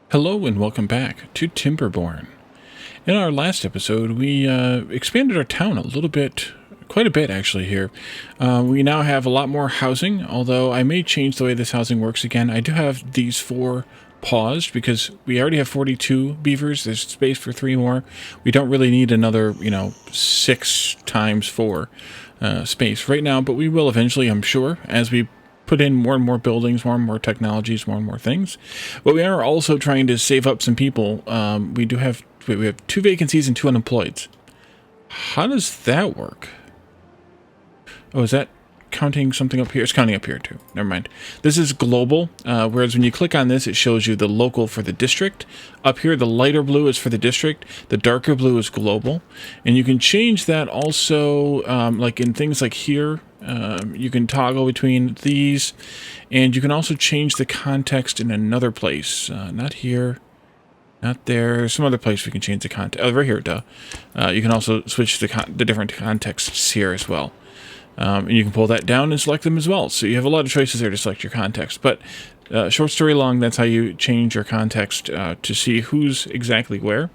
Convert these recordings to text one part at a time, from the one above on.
Hello and welcome back to Timberborn. In our last episode, we expanded our town a little bit, quite a bit actually here. We now have a lot more housing, although I may change the way this housing works again. I do have these 4 paused because we already have 42 beavers. There's space for 3 more. We don't really need another, 6 times 4 space right now, but we will eventually, I'm sure, as we put in more and more buildings, more and more technologies, more and more things. But we are also trying to save up some people. We have 2 vacancies and 2 unemployed. How does that work? Oh, is that counting something up here? It's counting up here too. Never mind. This is global, whereas when you click on this, it shows you the local for the district. Up here, the lighter blue is for the district. The darker blue is global. And you can change that also, like in things like here. You can toggle between these, and you can also change the context in another place. Not here, not there. Some other place we can change the context. Oh, right here, duh. You can also switch the different contexts here as well. And you can pull that down and select them as well. So you have a lot of choices there to select your context. But short story long, that's how you change your context to see who's exactly where.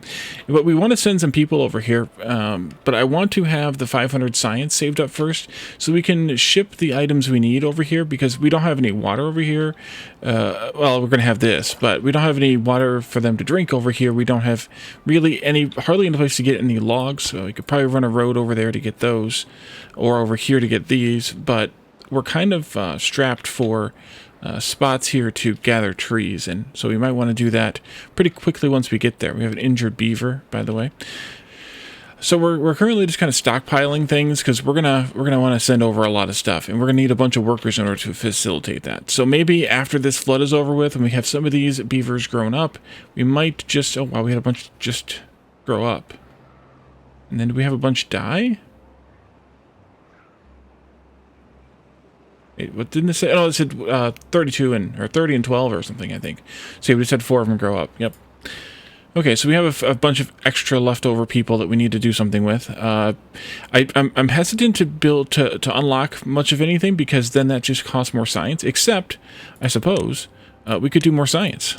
But we want to send some people over here. But I want to have the 500 science saved up first so we can ship the items we need over here because we don't have any water over here. Well, we're going to have this, but we don't have any water for them to drink over here. We don't have really hardly any place to get any logs. So we could probably run a road over there to get those or over here to get these. But we're kind of strapped for spots here to gather trees, and so we might want to do that pretty quickly once we get there. We have an injured beaver, by the way. So we're currently just kind of stockpiling things because we're gonna want to send over a lot of stuff, and we're gonna need a bunch of workers in order to facilitate that. So maybe after this flood is over with, and we have some of these beavers grown up, we might just we had a bunch just grow up, and then do we have a bunch die? What didn't it say? Oh, it said 32 or 30 and 12 or something, I think. So yeah, we just had 4 of them grow up. Yep. Okay, so we have a bunch of extra leftover people that we need to do something with. I'm hesitant to build to unlock much of anything because then that just costs more science. Except, I suppose, we could do more science.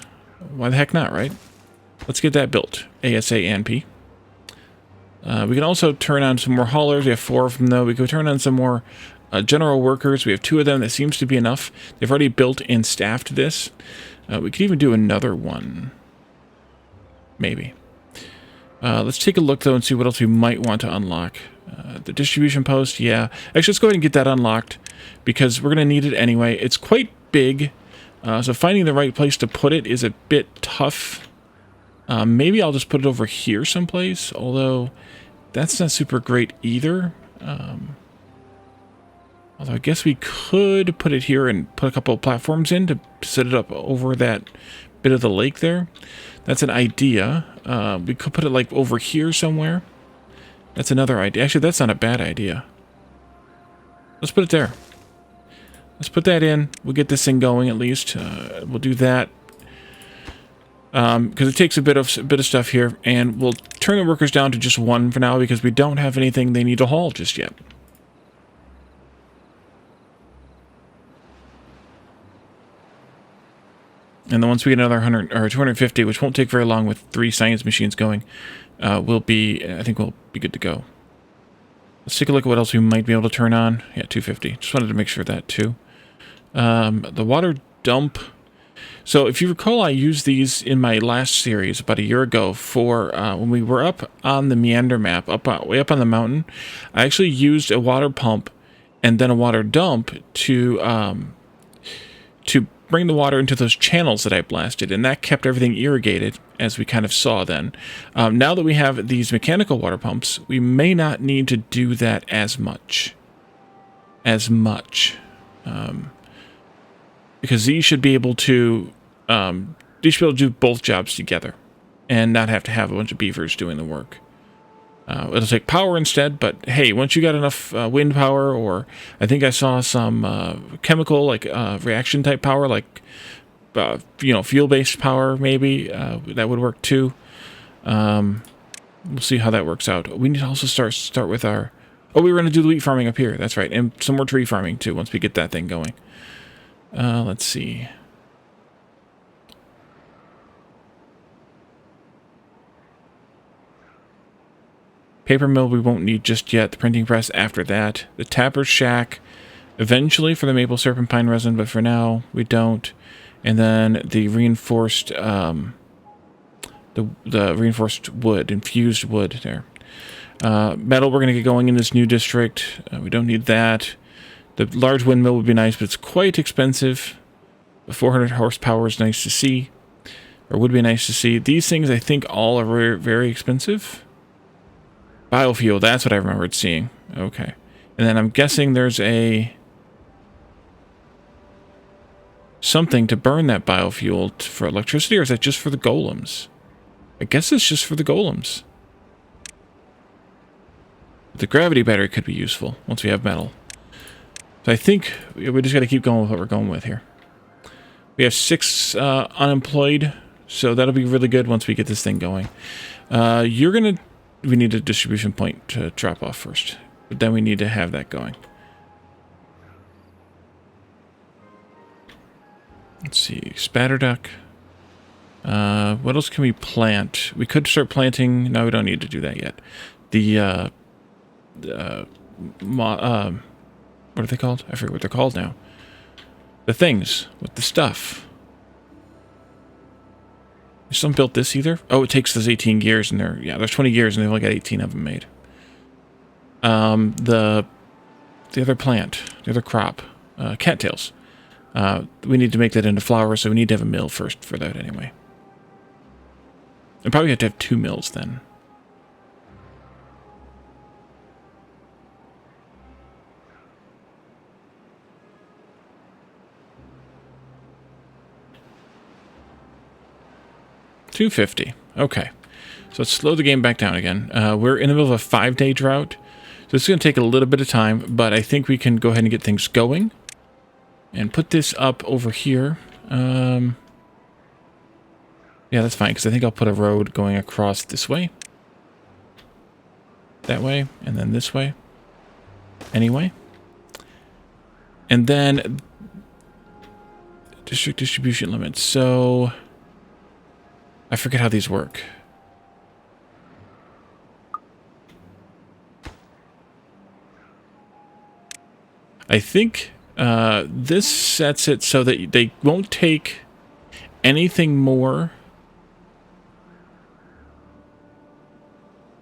Why the heck not, right? Let's get that built. ASANP. We can also turn on some more haulers. We have 4 of them though. We could turn on some more general workers. We have 2 of them. That seems to be enough. They've already built and staffed this. We could even do another one. Maybe. Let's take a look, though, and see what else we might want to unlock. The distribution post, yeah. Actually, let's go ahead and get that unlocked, because we're going to need it anyway. It's quite big, so finding the right place to put it is a bit tough. Maybe I'll just put it over here someplace, although that's not super great either. Although I guess we could put it here and put a couple of platforms in to set it up over that bit of the lake there. That's an idea. We could put it like over here somewhere. That's another idea. Actually, that's not a bad idea. Let's put it there. Let's put that in. We'll get this thing going at least. We'll do that. Because it takes a bit of stuff here. And we'll turn the workers down to just 1 for now because we don't have anything they need to haul just yet. And then once we get another 100 or 250, which won't take very long with 3 science machines going, I think we'll be good to go. Let's take a look at what else we might be able to turn on. Yeah, 250. Just wanted to make sure that too. The water dump. So if you recall, I used these in my last series about a year ago for when we were up on the meander map, way up on the mountain. I actually used a water pump and then a water dump to bring the water into those channels that I blasted, and that kept everything irrigated, as we kind of saw then. Now that we have these mechanical water pumps, we may not need to do that as much. Because these should be able to do both jobs together, and not have to have a bunch of beavers doing the work. It'll take power instead, but hey, once you got enough wind power, or I think I saw some chemical, like reaction type power, like fuel-based power, maybe that would work too. We'll see how that works out. We need to also start with our. Oh, we were going to do the wheat farming up here. That's right, and some more tree farming too. Once we get that thing going. Let's see. Paper mill we won't need just yet. The printing press after that. The tapper's shack eventually for the maple serpentine resin, but for now we don't. And then the reinforced the reinforced wood, infused wood there. Metal we're going to get going in this new district. We don't need that. The large windmill would be nice, but it's quite expensive. The 400 horsepower is nice to see, or would be nice to see. These things I think all are very, very expensive. Biofuel, that's what I remembered seeing. Okay. And then I'm guessing there's a something to burn that biofuel for electricity, or is that just for the golems? I guess it's just for the golems. The gravity battery could be useful once we have metal. So I think we just got to keep going with what we're going with here. We have 6 unemployed, so that'll be really good once we get this thing going. We need a distribution point to drop off first, but then we need to have that going. Let's see, spatter duck. What else can we plant? We could start planting. No, we don't need to do that yet. What are they called? I forget what they're called now. The things with the stuff. There's some built this either. Oh, it takes those 18 gears in there. Yeah, there's 20 gears and they've only got 18 of them made. The other plant, the other crop, cattails. We need to make that into flour, so we need to have a mill first for that anyway. And probably have to have 2 mills then. $250. Okay. So let's slow the game back down again. We're in the middle of a 5-day drought. So this is going to take a little bit of time, but I think we can go ahead and get things going. And put this up over here. Yeah, that's fine, because I think I'll put a road going across this way. That way, and then this way. Anyway. And then district distribution limits. So I forget how these work. I think this sets it so that they won't take anything more.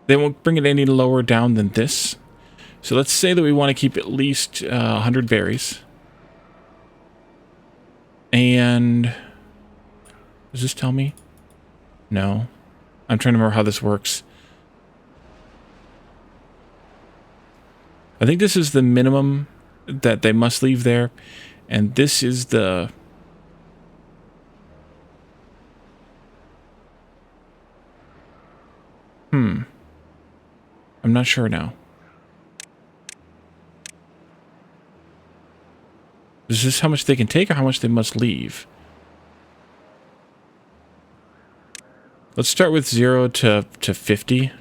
They won't bring it any lower down than this. So let's say that we want to keep at least 100 berries. And does this tell me? No. I'm trying to remember how this works. I think this is the minimum that they must leave there. And this is the... I'm not sure now. Is this how much they can take or how much they must leave? Let's start with 0 to 50.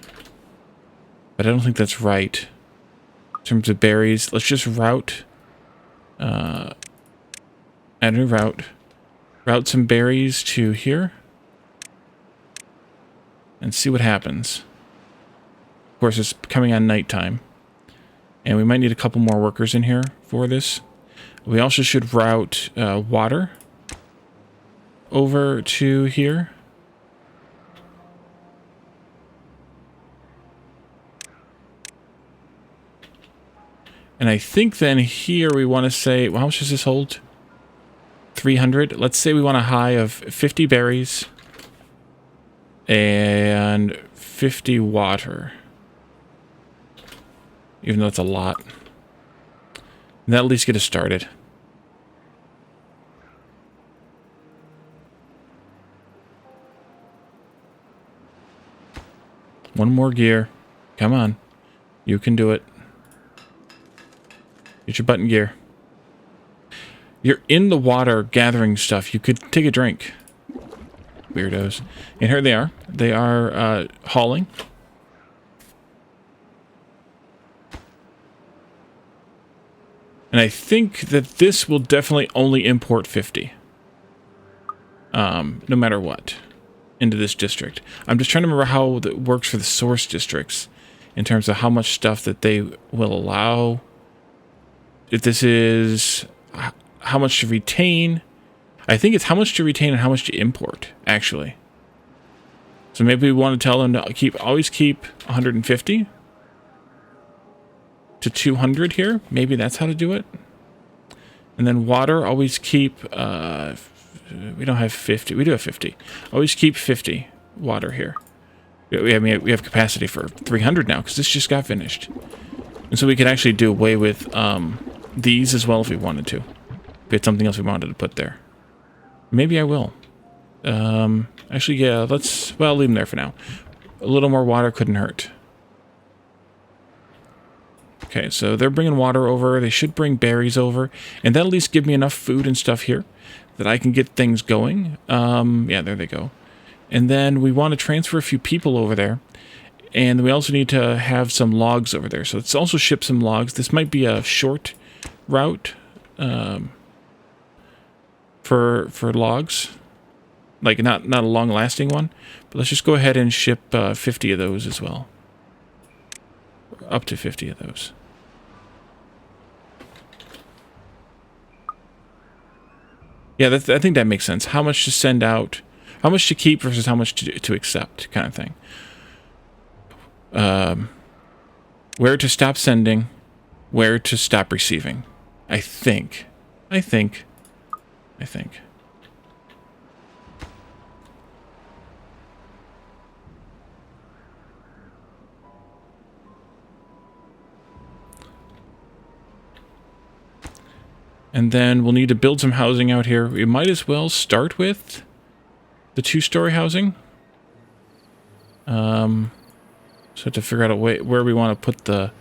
But I don't think that's right. In terms of berries, let's just route. Add a new route. Route some berries to here. And see what happens. Of course, it's coming on nighttime. And we might need a couple more workers in here for this. We also should route water over to here. And I think then here we want to say, well, how much does this hold? 300. Let's say we want a high of 50 berries and 50 water. Even though it's a lot. And that'll at least get us started. One more gear. Come on. You can do it. Get your button gear. You're in the water gathering stuff. You could take a drink. Weirdos. And here they are. They are hauling. And I think that this will definitely only import 50. No matter what. Into this district. I'm just trying to remember how that works for the source districts. in terms of how much stuff that they will allow. If this is how much to retain, I think it's how much to retain and how much to import, actually. So maybe we want to tell them to always keep 150 to 200 here. Maybe that's how to do it. And then water, always keep, we don't have 50. We do have 50. Always keep 50 water here. We have capacity for 300 now because this just got finished. And so we could actually do away with these as well if we wanted to. If we had something else we wanted to put there. Maybe I will. Actually, yeah, well, leave them there for now. A little more water couldn't hurt. Okay, so they're bringing water over. They should bring berries over. And that'll at least give me enough food and stuff here that I can get things going. Yeah, there they go. And then we want to transfer a few people over there. And we also need to have some logs over there. So let's also ship some logs. This might be a short route for logs. Like, not a long-lasting one. But let's just go ahead and ship 50 of those as well. Up to 50 of those. Yeah, I think that makes sense. How much to send out, how much to keep versus how much to accept, kind of thing. Where to stop sending, where to stop receiving. I think. And then we'll need to build some housing out here. We might as well start with the 2-story housing. So to figure out where we want to put the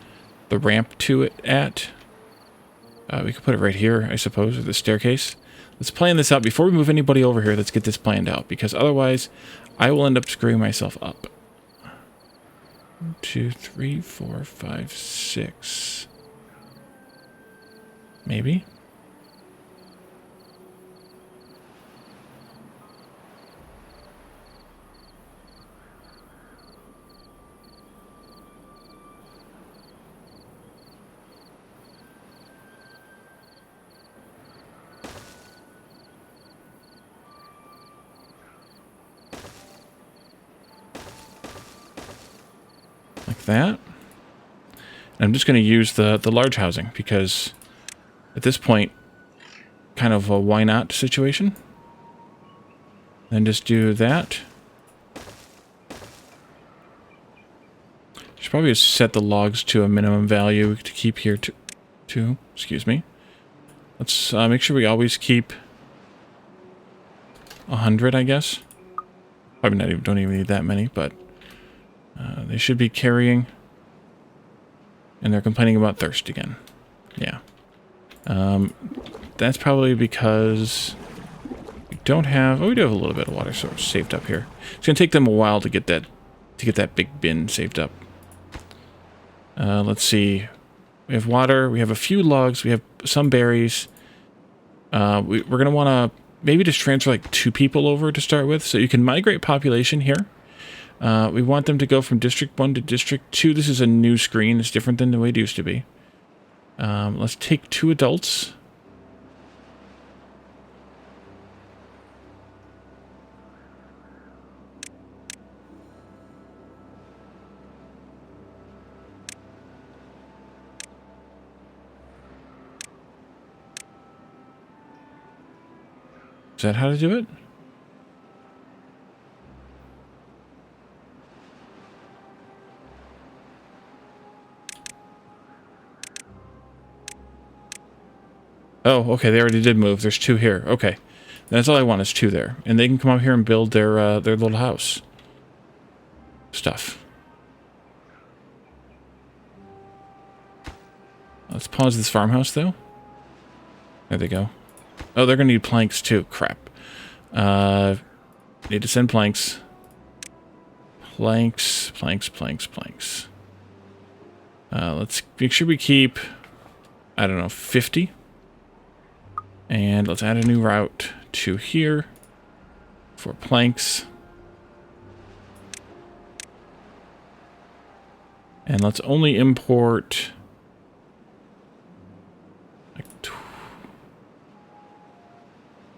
ramp to it at. We could put it right here, I suppose, or the staircase. Let's plan this out. Before we move anybody over here, let's get this planned out, because otherwise I will end up screwing myself up. 1, 2, 3, 4, 5, 6. Maybe. That. And I'm just going to use the large housing because at this point, kind of a why not situation. Then just do that. Should probably just set the logs to a minimum value to keep here too. Excuse me. Let's make sure we always keep 100, I guess. Probably don't even need that many, but they should be carrying. And they're complaining about thirst again. Yeah. That's probably because we don't have... Oh, we do have a little bit of water source saved up here. It's going to take them a while to get that big bin saved up. Let's see. We have water. We have a few logs. We have some berries. We're going to want to maybe just transfer like 2 people over to start with. So you can migrate population here. We want them to go from District 1 to District 2. This is a new screen. It's different than the way it used to be. Let's take 2 adults. Is that how to do it? Oh, okay, they already did move. There's 2 here. Okay. That's all I want is 2 there. And they can come up here and build their little house. Stuff. Let's pause this farmhouse, though. There they go. Oh, they're going to need planks, too. Crap. Need to send planks. Planks. Let's make sure we keep, I don't know, 50. And let's add a new route to here for planks. And let's only import... like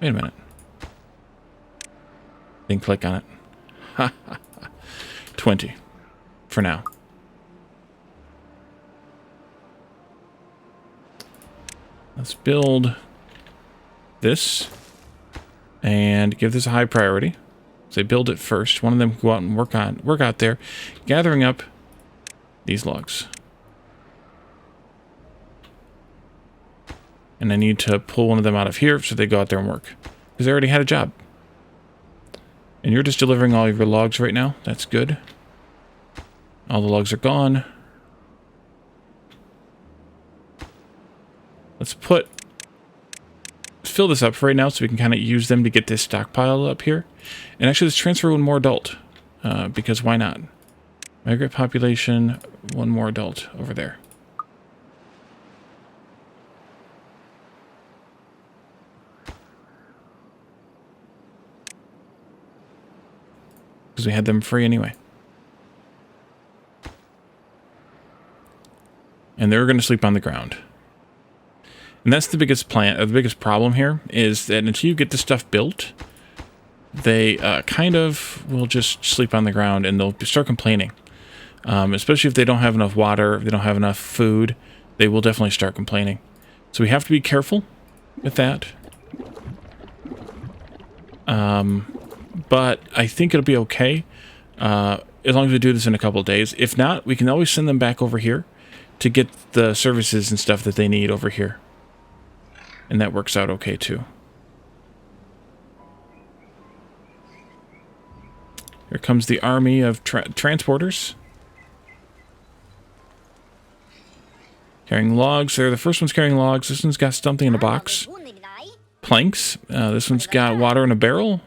wait a minute. Didn't click on it. 20 for now. Let's build this and give this a high priority. So they build it first. One of them can go out and work out there, gathering up these logs. And I need to pull one of them out of here so they go out there and work, because they already had a job. And you're just delivering all of your logs right now. That's good. All the logs are gone. Let's fill this up for right now so we can kind of use them to get this stockpile up here. And actually, let's transfer one more adult, because why not? Migrate population, one more adult over there. Because we had them free anyway. And they're going to sleep on the ground. And that's the biggest the biggest problem here, is that until you get the stuff built, they kind of will just sleep on the ground and they'll start complaining. Especially if they don't have enough water, if they don't have enough food, they will definitely start complaining. So we have to be careful with that. But I think it'll be okay, as long as we do this in a couple of days. If not, we can always send them back over here to get the services and stuff that they need over here. And that works out okay too. Here comes the army of transporters. Carrying logs. They're the first one's carrying logs. This one's got something in a box. Planks. This one's got water in a barrel.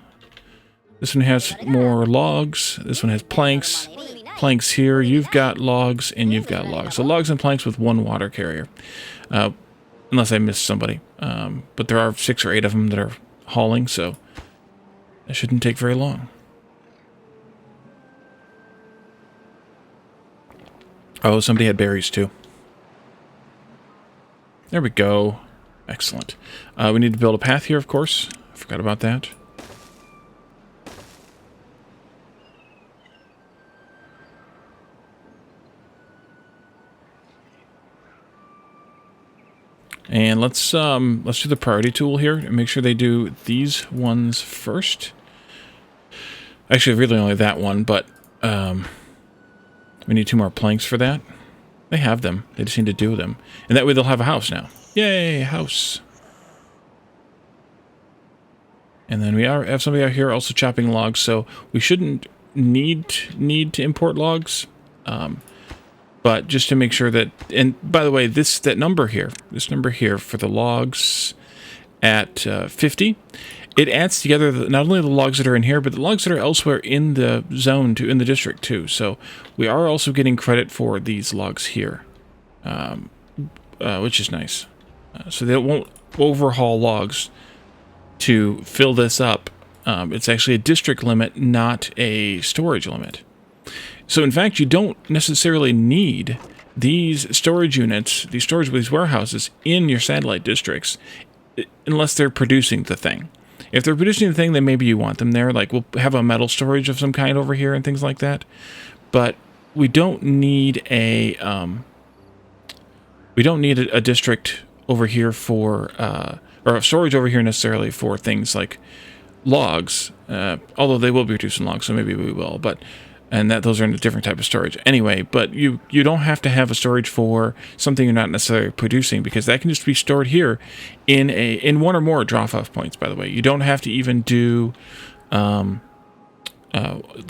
This one has more logs. This one has planks. Planks here. You've got logs and you've got logs. So logs and planks with one water carrier. Unless I missed somebody. But there are 6 or 8 of them that are hauling, so it shouldn't take very long. Oh, somebody had berries too. There we go. Excellent. We need to build a path here, of course. I forgot about that. And let's do the priority tool here and make sure they do these ones first. Actually, really only that one, but we need 2 more planks for that. They have them. They just need to do them. And that way they'll have a house now. Yay, house. And then we have somebody out here also chopping logs, so we shouldn't need to import logs. But just to make sure that, and by the way, this number here for the logs at 50, it adds together not only the logs that are in here, but the logs that are elsewhere in the zone, in the district too. So we are also getting credit for these logs here, which is nice. So they won't overhaul logs to fill this up. It's actually a district limit, not a storage limit. So in fact, you don't necessarily need these storage units, these warehouses in your satellite districts, unless they're producing the thing. If they're producing the thing, then maybe you want them there. Like, we'll have a metal storage of some kind over here and things like that. But we don't need a district over here for or a storage over here necessarily for things like logs. Although they will be producing logs, so maybe we will. And those are in a different type of storage anyway, but you don't have to have a storage for something you're not necessarily producing, because that can just be stored here in one or more drop-off points, by the way. You don't have to even do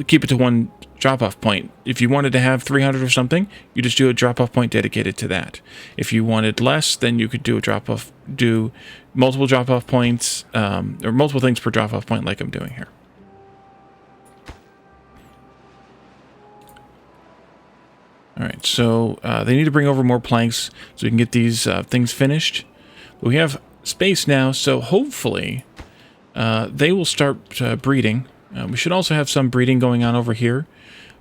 keep it to one drop-off point. If you wanted to have 300 or something, you just do a drop-off point dedicated to that. If you wanted less, then you could do multiple drop-off points, or multiple things per drop-off point like I'm doing here. All right, so they need to bring over more planks so we can get these things finished. But we have space now, so hopefully they will start breeding. We should also have some breeding going on over here,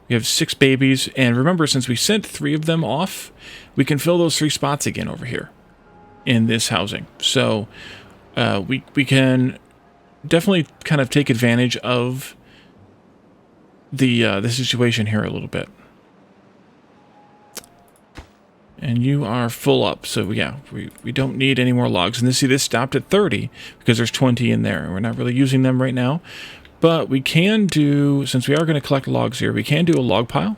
We have 6 babies, and remember, since we sent 3 of them off, we can fill those 3 spots again over here in this housing. So we can definitely kind of take advantage of the situation here a little bit. And you are full up, so yeah, we don't need any more logs. And see, this stopped at 30 because there's 20 in there. We're not really using them right now. But we can do, since we are going to collect logs here, we can do a log pile.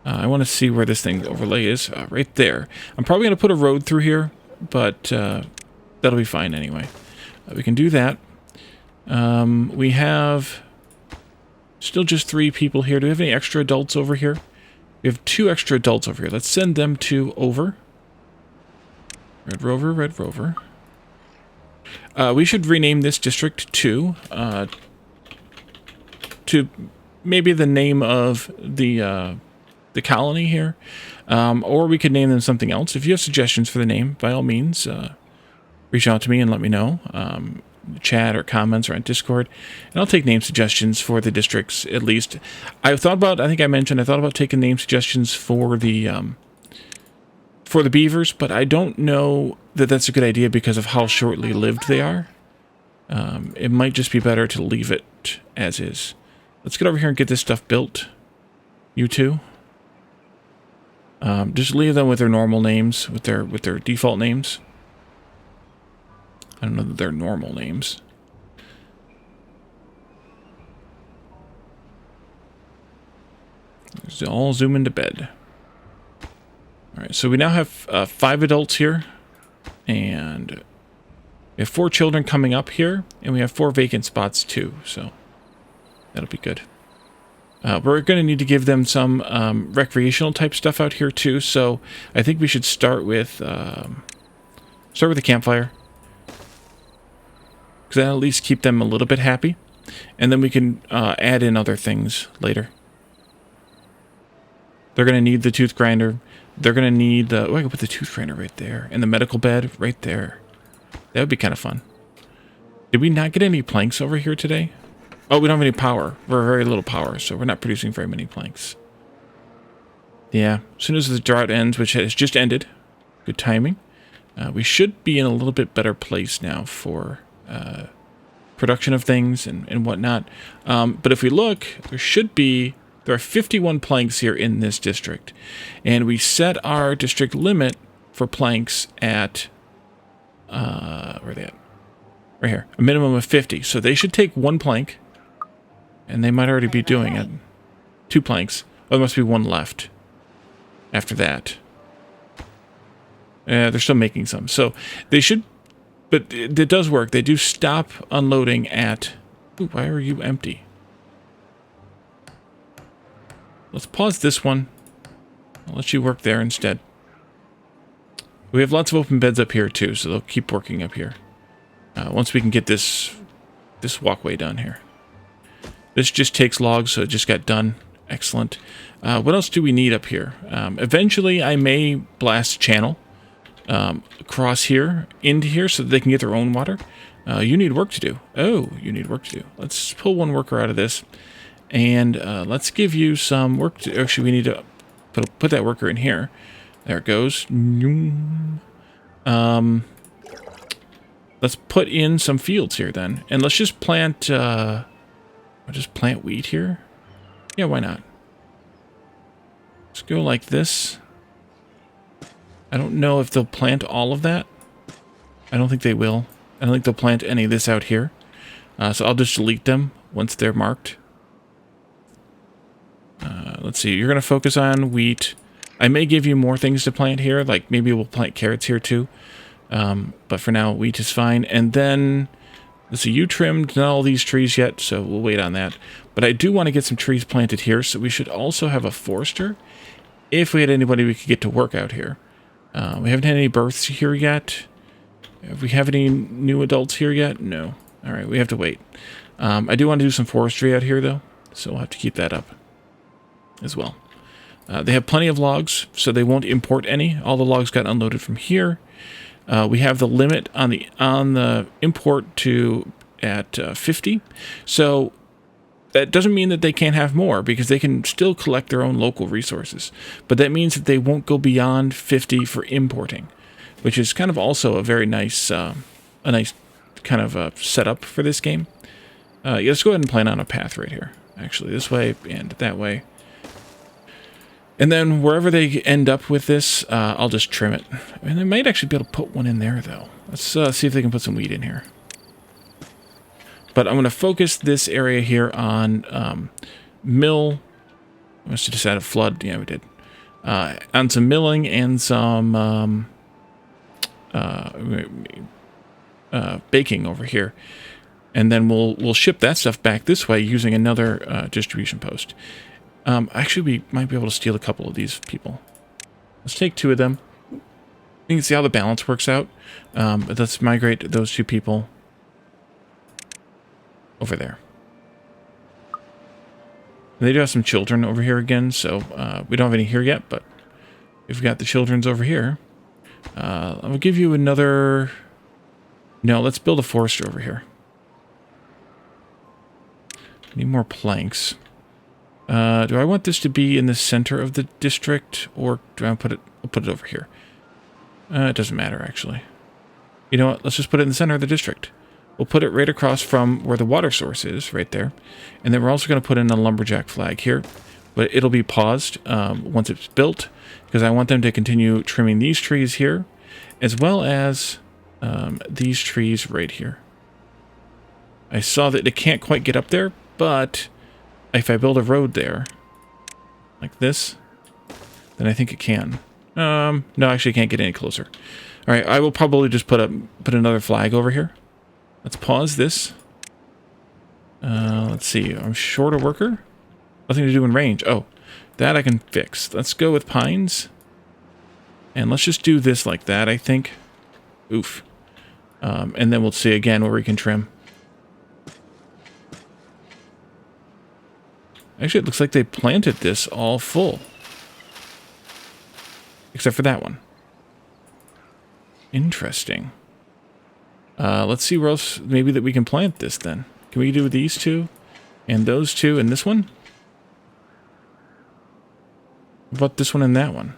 I want to see where this thing overlay is. Right there. I'm probably going to put a road through here, but that'll be fine anyway. We can do that. We have still just 3 people here. Do we have any extra adults over here? We have 2 extra adults over here. Let's send them to over. Red Rover, Red Rover. We should rename this district to maybe the name of the colony here. Or we could name them something else. If you have suggestions for the name, by all means, reach out to me and let me know. Chat or comments or on Discord, and I'll take name suggestions for the districts at least. I thought about taking name suggestions for the beavers, but I don't know that that's a good idea because of how shortly lived they are. It might just be better to leave it as is. Let's get over here and get this stuff built. You two. Just leave them with their normal names, with their default names. I don't know that they're normal names. Let's all zoom into bed. Alright, so we now have 5 adults here. And we have 4 children coming up here. And we have 4 vacant spots too. So that'll be good. We're going to need to give them some recreational type stuff out here too. So I think we should start with the campfire. Because that'll at least keep them a little bit happy. And then we can add in other things later. They're going to need the tooth grinder. They're going to need the... Oh, I can put the tooth grinder right there. And the medical bed right there. That would be kind of fun. Did we not get any planks over here today? Oh, we don't have any power. We're very little power, so we're not producing very many planks. Yeah, as soon as the drought ends, which has just ended. Good timing. We should be in a little bit better place now for... production of things and whatnot. But if we look, there are 51 planks here in this district. And we set our district limit for planks at, where are they at? Right here, a minimum of 50. So they should take 1 plank, and they might already be doing it. 2 planks. Oh, there must be 1 left after that. They're still making some. So they should... But it does work. They do stop unloading at... Ooh, why are you empty? Let's pause this one. I'll let you work there instead. We have lots of open beds up here too, so they'll keep working up here. Once we can get this walkway done here. This just takes logs, so it just got done. Excellent. What else do we need up here? Eventually, I may blast a channel. Across here, into here, so that they can get their own water. You need work to do. Oh, you need work to do. Let's pull 1 worker out of this. And let's give you some work to... Actually, we need to put that worker in here. There it goes. Let's put in some fields here then. And let's just plant... I'll just plant wheat here. Yeah, why not? Let's go like this. I don't know if they'll plant all of that. I don't think they will. I don't think they'll plant any of this out here. So I'll just delete them once they're marked. Let's see. You're going to focus on wheat. I may give you more things to plant here. Like maybe we'll plant carrots here too. But for now, wheat is fine. And then, let's see. You trimmed not all these trees yet, so we'll wait on that. But I do want to get some trees planted here. So we should also have a forester. If we had anybody we could get to work out here. We haven't had any births here yet. Have we have any new adults here yet? No. All right, we have to wait. I do want to do some forestry out here, though, so we'll have to keep that up as well. They have plenty of logs, so they won't import any. All the logs got unloaded from here. We have the limit on the import to at 50. So that doesn't mean that they can't have more, because they can still collect their own local resources. But that means that they won't go beyond 50 for importing, which is kind of also a very nice, kind of setup for this game. Yeah, let's go ahead and plan on a path right here. Actually, this way and that way. And then wherever they end up with this, I'll just trim it. And they might actually be able to put one in there, though. Let's see if they can put some wheat in here. But I'm going to focus this area here on mill. I must have just had a flood. Yeah, we did. On some milling and some baking over here. And then we'll ship that stuff back this way using another distribution post. Actually, we might be able to steal a couple of these people. Let's take 2 of them. You can see how the balance works out. But let's migrate those 2 people over there. And they do have some children over here again, so we don't have any here yet, but we've got the children's over here. I'll give you another... No, let's build a forester over here. Need more planks. Do I want this to be in the center of the district, or do I want to put it? I'll put it over here. It doesn't matter, actually. You know what? Let's just put it in the center of the district. We'll put it right across from where the water source is, right there. And then we're also going to put in a lumberjack flag here, but it'll be paused once it's built, because I want them to continue trimming these trees here, as well as these trees right here. I saw that it can't quite get up there, but if I build a road there, like this, then I think it can. No, actually, it can't get any closer. All right, I will probably just put another flag over here. Let's pause this. Let's see. I'm short a worker. Nothing to do in range. Oh, that I can fix. Let's go with pines. And let's just do this like that, I think. Oof. And then we'll see again where we can trim. Actually, it looks like they planted this all full. Except for that one. Interesting. Let's see where else maybe that we can plant this then. Can we do these 2? And those 2 and this one? What about this one and that one?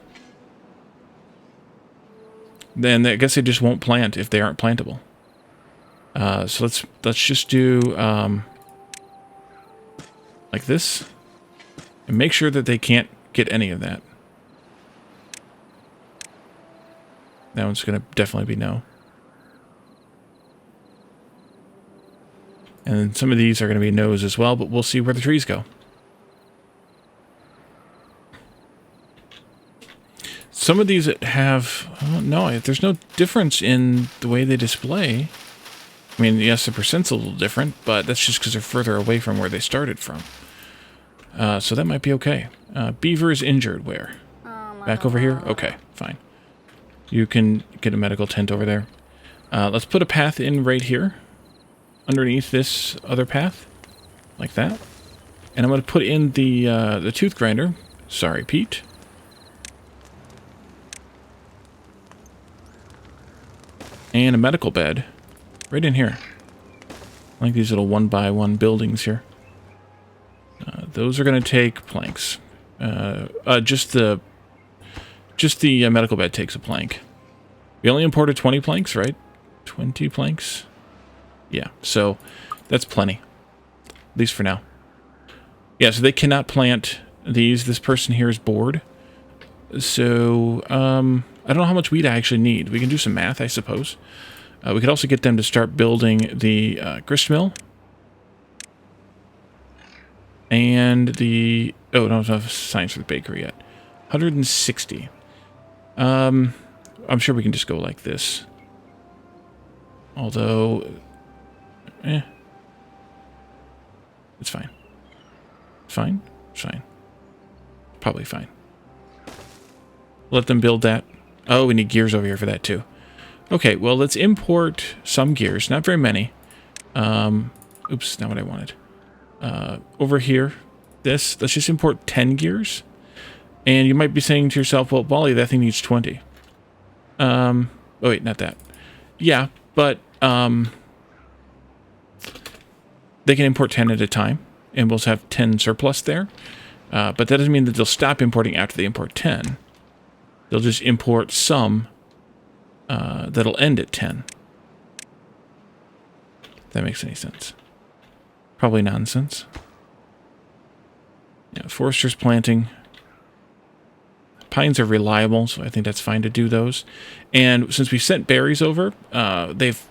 Then I guess they just won't plant if they aren't plantable. So let's just do like this. And make sure that they can't get any of that. That one's going to definitely be no. And then some of these are going to be no's as well, but we'll see where the trees go. Some of these have... Oh, no, there's no difference in the way they display. I mean, yes, the percent's a little different, but that's just because they're further away from where they started from. So that might be okay. Beaver is injured. Where? Back over here? Okay, fine. You can get a medical tent over there. Let's put a path in right here. Underneath this other path. Like that. And I'm going to put in the tooth grinder. Sorry, Pete. And a medical bed. Right in here. I like these little 1x1 buildings here. Those are going to take planks. Just the medical bed takes a plank. We only imported 20 planks, right? 20 planks? Yeah, so that's plenty. At least for now. Yeah, so they cannot plant these. This person here is bored. So, I don't know how much wheat I actually need. We can do some math, I suppose. We could also get them to start building the grist mill. And the... Oh, no, no signs for the bakery yet. 160. I'm sure we can just go like this. Although... It's fine. Fine? It's fine. Probably fine. Let them build that. Oh, we need gears over here for that too. Okay, well, let's import some gears. Not very many. Oops, not what I wanted. Over here, let's just import 10 gears. And you might be saying to yourself, well, Wally, that thing needs 20. Oh, wait, not that. Yeah, but they can import 10 at a time. and we'll have 10 surplus there. But that doesn't mean that they'll stop importing after they import 10. They'll just import some that'll end at 10. If that makes any sense. Probably nonsense. Yeah, foresters planting. Pines are reliable, so I think that's fine to do those. And since we sent berries over, they've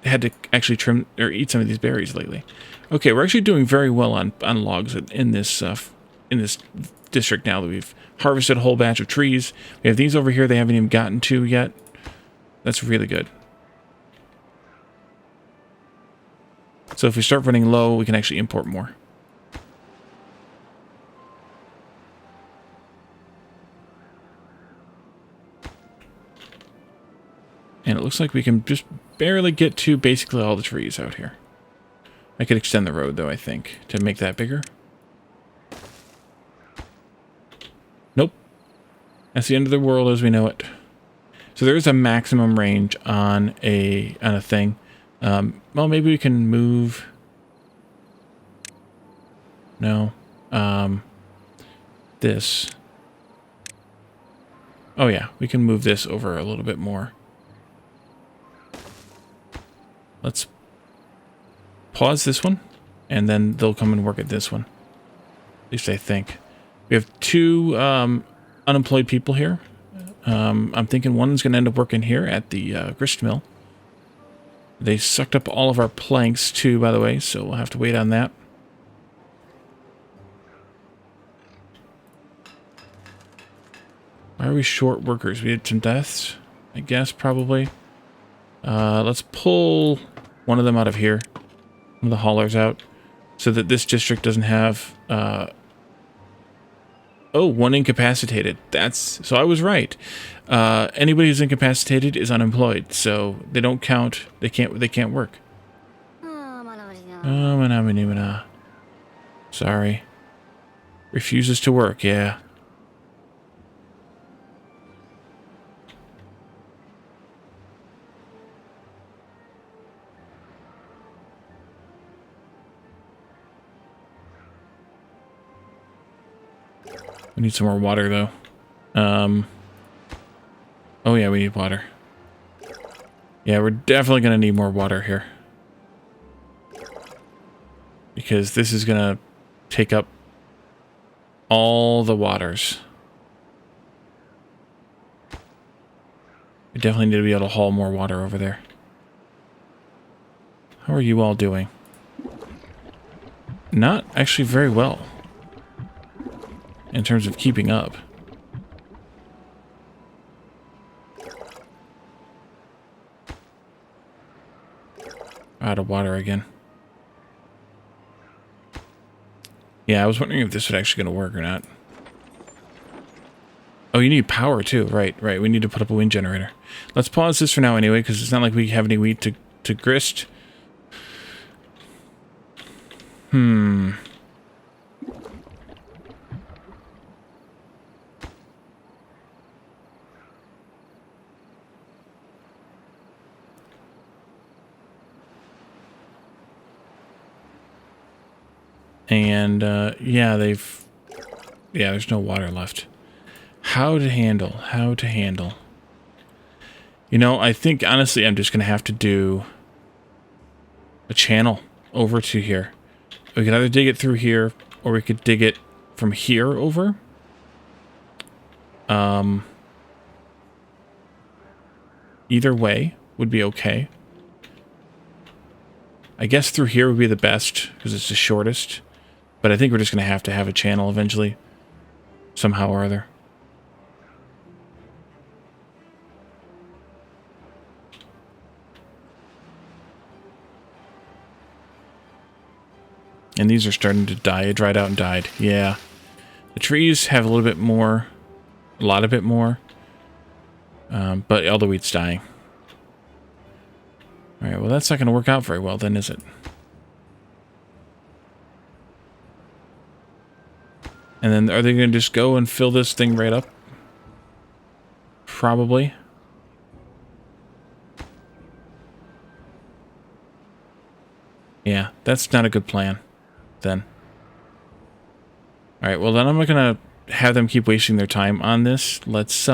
had to actually trim or eat some of these berries lately. Okay, we're actually doing very well on logs in this district now that we've harvested a whole batch of trees. We have these over here they haven't even gotten to yet. That's really good. So if we start running low, we can actually import more. And it looks like we can just barely get to basically all the trees out here. I could extend the road, though, I think, to make that bigger. Nope. That's the end of the world as we know it. So there is a maximum range on a thing. Well, maybe we can move... No. This. Oh, yeah. We can move this over a little bit more. Let's pause this one, and then they'll come and work at this one. At least I think. We have 2 unemployed people here. I'm thinking one's going to end up working here at the grist mill. They sucked up all of our planks, too, by the way, so we'll have to wait on that. Why are we short workers? We had some deaths, I guess, probably. Let's pull one of them out of here. One of the haulers out. So that this district doesn't have... Oh, 1 incapacitated. So I was right. Anybody who's incapacitated is unemployed. So they don't count. They can't work. Oh, sorry. Refuses to work, yeah. We need some more water, though. Oh, yeah, we need water. Yeah, we're definitely going to need more water here. Because this is going to take up all the waters. We definitely need to be able to haul more water over there. How are you all doing? Not actually very well. In terms of keeping up. Out of water again. Yeah, I was wondering if this was actually going to work or not. Oh, you need power too. Right. We need to put up a wind generator. Let's pause this for now anyway, because it's not like we have any wheat to grist. And, yeah, there's no water left. How to handle. You know, I think, honestly, I'm just going to have to do a channel over to here. We could either dig it through here, or we could dig it from here over. Either way would be okay. I guess through here would be the best, because it's the shortest. But I think we're just going to have a channel eventually. Somehow or other. And these are starting to die. It dried out and died. Yeah. The trees have a little bit more. A lot of bit more. But all the wheat's dying. Alright, well that's not going to work out very well then, is it? And then are they going to just go and fill this thing right up? Probably. Yeah, that's not a good plan, then. All right, well then I'm not gonna have them keep wasting their time on this. Let's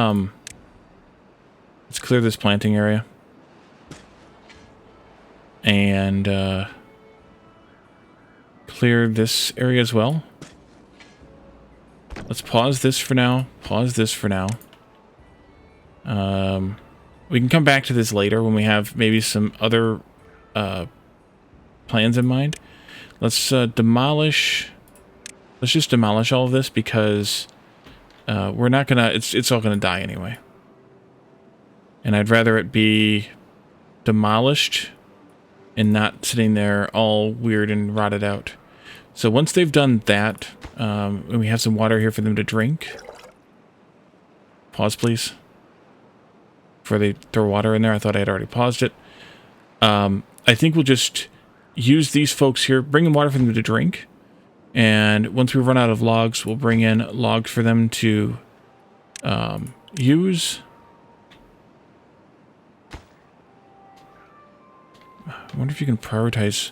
clear this planting area. And clear this area as well. Let's pause this for now. Pause this for now. We can come back to this later when we have maybe some other plans in mind. Let's demolish. Let's just demolish all of this because we're not gonna. It's all gonna die anyway. And I'd rather it be demolished and not sitting there all weird and rotted out. So once they've done that, and we have some water here for them to drink. Pause, please. Before they throw water in there, I thought I had already paused it. I think we'll just use these folks here, bring them water for them to drink. And once we run out of logs, we'll bring in logs for them to use. I wonder if you can prioritize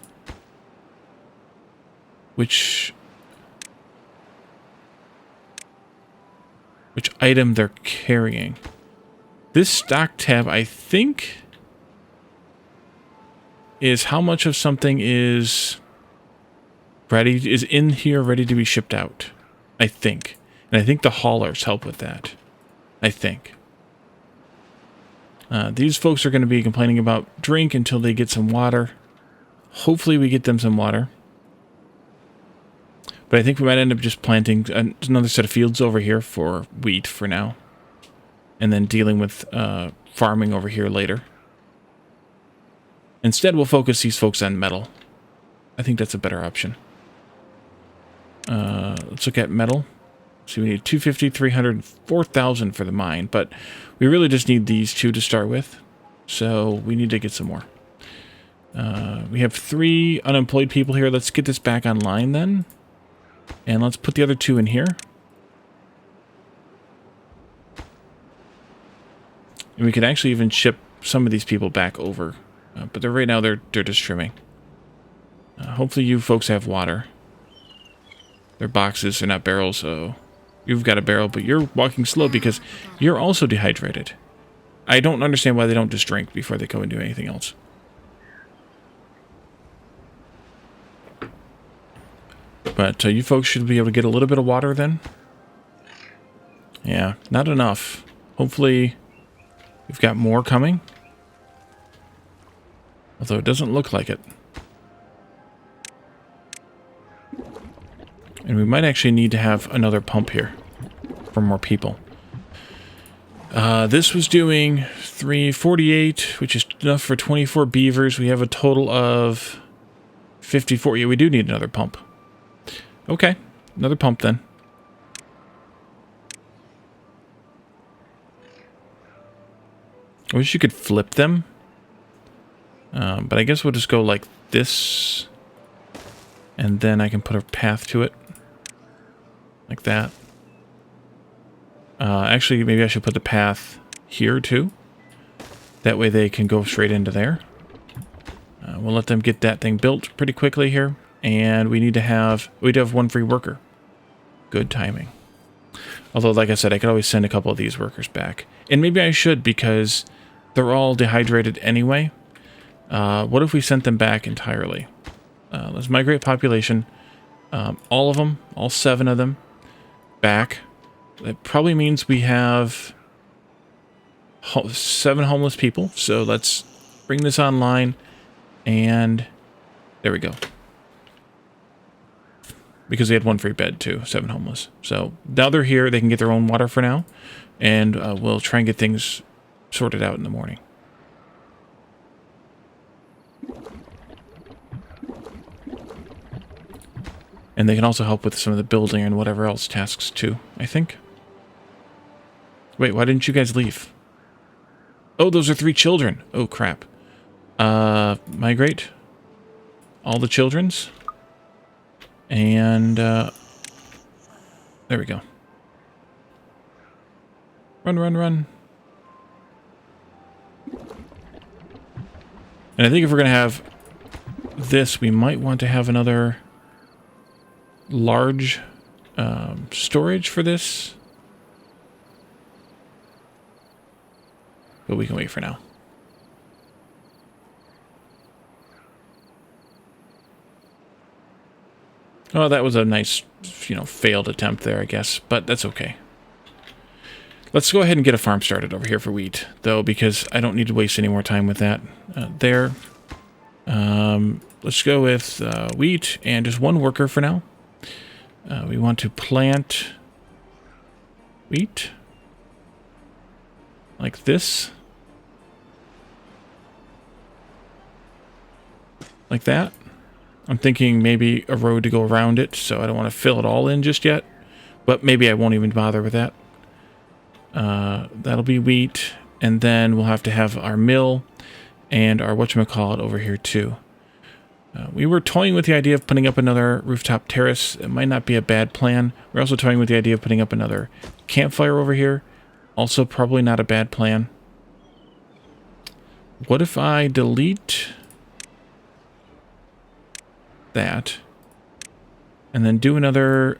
which item they're carrying. This stock tab, I think, is how much of something is in here ready to be shipped out. I think. And I think the haulers help with that. I think. These folks are going to be complaining about drink until they get some water. Hopefully we get them some water. But I think we might end up just planting another set of fields over here for wheat for now. And then dealing with farming over here later. Instead, we'll focus these folks on metal. I think that's a better option. Let's look at metal. So we need 250, 300, 4,000 for the mine. But we really just need these two to start with. So we need to get some more. We have 3 unemployed people here. Let's get this back online then. And let's put the other 2 in here. And we could actually even ship some of these people back over. But right now they're just trimming. Hopefully you folks have water. They're boxes, they're not barrels, so you've got a barrel, but you're walking slow because you're also dehydrated. I don't understand why they don't just drink before they go and do anything else. But you folks should be able to get a little bit of water then. Yeah, not enough. Hopefully we've got more coming. Although it doesn't look like it. And we might actually need to have another pump here for more people. This was doing 348, which is enough for 24 beavers. We have a total of 54. Yeah, we do need another pump. Okay, another pump then. I wish you could flip them. But I guess we'll just go like this. And then I can put a path to it. Like that. Actually, maybe I should put the path here too. That way they can go straight into there. We'll let them get that thing built pretty quickly here. And we do have 1 free worker. Good timing. Although, like I said, I could always send a couple of these workers back. And maybe I should because they're all dehydrated anyway. What if we sent them back entirely? Let's migrate population. All of them, all 7 of them, back. That probably means we have 7 homeless people. So let's bring this online. And there we go. Because they had 1 free bed too, 7 homeless. So now they're here. They can get their own water for now. And we'll try and get things sorted out in the morning. And they can also help with some of the building and whatever else tasks too, I think. Wait, why didn't you guys leave? Oh, those are 3 children. Oh, crap. Migrate. All the children's. And, there we go. Run, run, run. And I think if we're going to have this, we might want to have another large storage for this. But we can wait for now. Oh, that was a nice, failed attempt there, I guess. But that's okay. Let's go ahead and get a farm started over here for wheat, though, because I don't need to waste any more time with that. There. Let's go with wheat and just one worker for now. We want to plant wheat like this. Like that. I'm thinking maybe a road to go around it, so I don't want to fill it all in just yet. But maybe I won't even bother with that. That'll be wheat, and then we'll have to have our mill and our whatchamacallit over here too. We were toying with the idea of putting up another rooftop terrace. It might not be a bad plan. We're also toying with the idea of putting up another campfire over here. Also probably not a bad plan. What if I delete that and then do another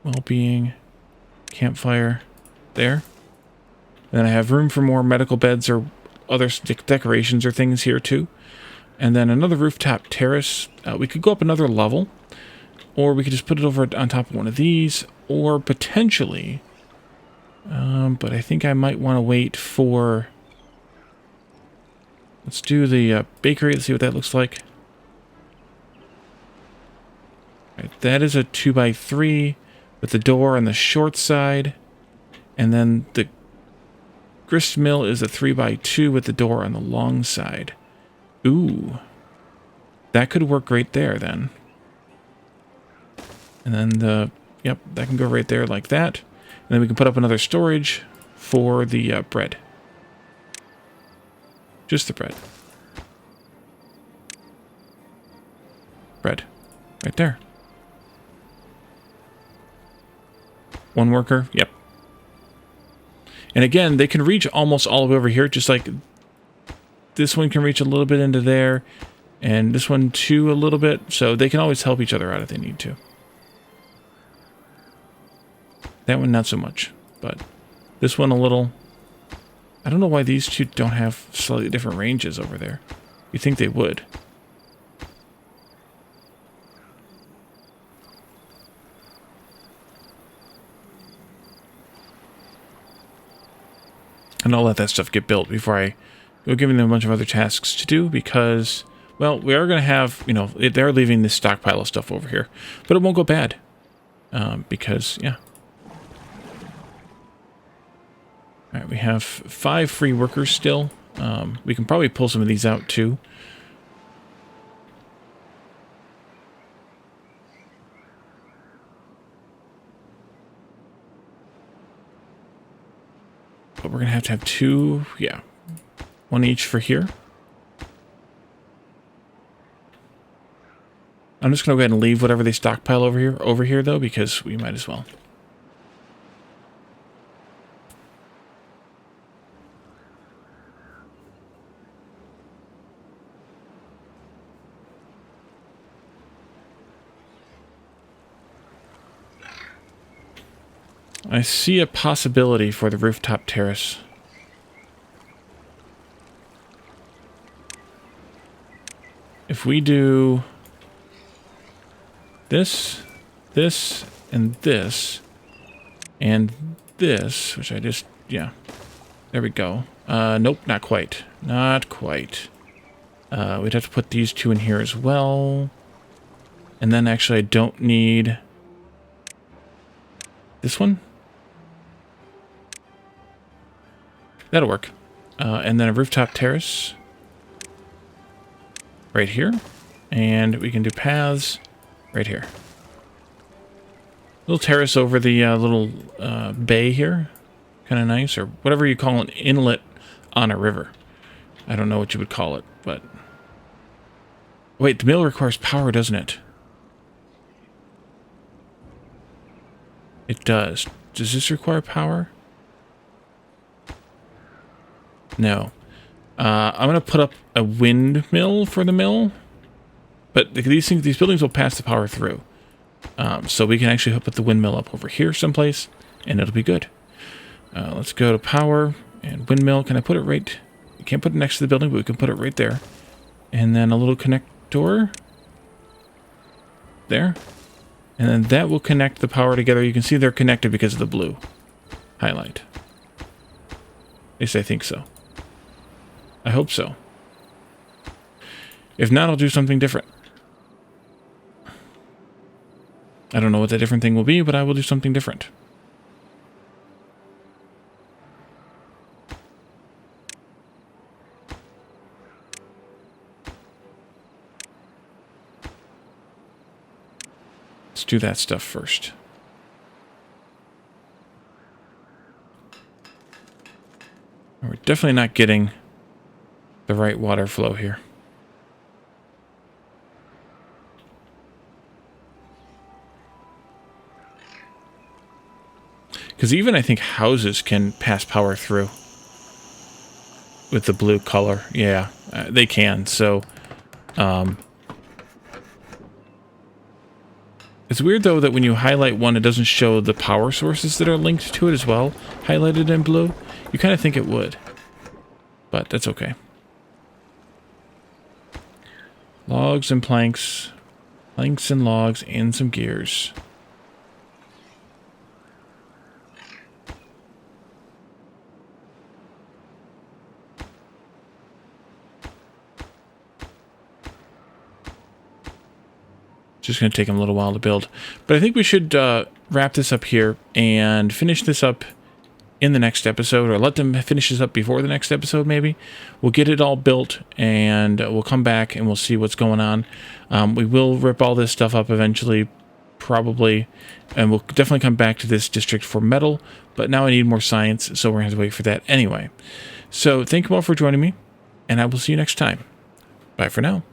well-being campfire there? And then I have room for more medical beds or other decorations or things here too. And then another rooftop terrace. We could go up another level, or we could just put it over on top of one of these, or potentially, but I think I might want to wait for, let's do the bakery. Let's see what that looks like. Right, that is a 2x3 with the door on the short side, and then the grist mill is a 3x2 with the door on the long side. Ooh, that could work right there then. And then yep, that can go right there like that. And then we can put up another storage for the bread. Just the bread. Bread. Right there. One worker, yep. And again, they can reach almost all the way over here, just like this one can reach a little bit into there, and this one too a little bit, so they can always help each other out if they need to. That one not so much, but this one a little. I don't know why these two don't have slightly different ranges over there. You'd think they would. And I'll let that stuff get built before I go giving them a bunch of other tasks to do, because, well, we are going to have, they're leaving this stockpile of stuff over here. But it won't go bad. Because, yeah. Alright, we have 5 free workers still. We can probably pull some of these out, too. But we're going to have 2, yeah. 1 each for here. I'm just going to go ahead and leave whatever they stockpile over here though, because we might as well. I see a possibility for the rooftop terrace. If we do this, this, and this, and this, which I just, yeah, there we go. Nope, not quite. Not quite. We'd have to put these 2 in here as well. And then actually I don't need this one. That'll work. And then a rooftop terrace right here. And we can do paths right here. Little terrace over the little bay here. Kind of nice, or whatever you call an inlet on a river. I don't know what you would call it, but... Wait, the mill requires power, doesn't it? It does. Does this require power? No. I'm going to put up a windmill for the mill. But these buildings will pass the power through. So we can actually put the windmill up over here someplace, and it'll be good. Let's go to power and windmill. Can I put it right? You can't put it next to the building, but we can put it right there. And then a little connector there. And then that will connect the power together. You can see they're connected because of the blue highlight. At least I think so. I hope so. If not, I'll do something different. I don't know what that different thing will be, but I will do something different. Let's do that stuff first. We're definitely not getting the right water flow here. Because even I think houses can pass power through with the blue color. Yeah, they can. So, it's weird though that when you highlight one, it doesn't show the power sources that are linked to it as well, highlighted in blue. You kind of think it would, but that's okay. Logs and planks, planks and logs, and some gears. Just going to take them a little while to build. But I think we should wrap this up here and finish this up in the next episode, or let them finish this up before the next episode maybe. We'll get it all built, and we'll come back and we'll see what's going on. We will rip all this stuff up eventually, probably, and we'll definitely come back to this district for metal, but now I need more science, so we're going to have to wait for that anyway. So thank you all for joining me, and I will see you next time. Bye for now.